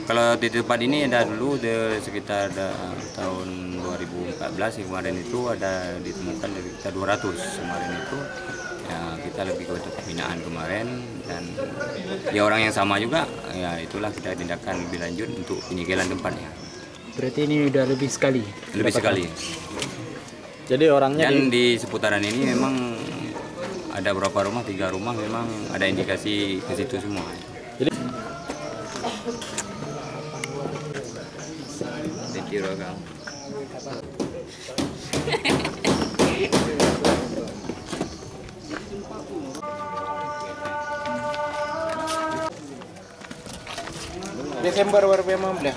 Kalau di tempat ini ada dulu sekitar tahun 2014 kemarin itu ada ditemukan sekitar 200 kemarin itu. Ya, kita lebih ke pembinaan kemarin dan ya orang yang sama juga, ya itulah kita tindakan lebih lanjut untuk penyegelan tempatnya. Berarti ini udah lebih sekali? Lebih sekali. Jadi orangnya dan di seputaran ini memang ada beberapa rumah, 3 rumah memang ada indikasi ke situ semua. Jadi Desember baru memang boleh.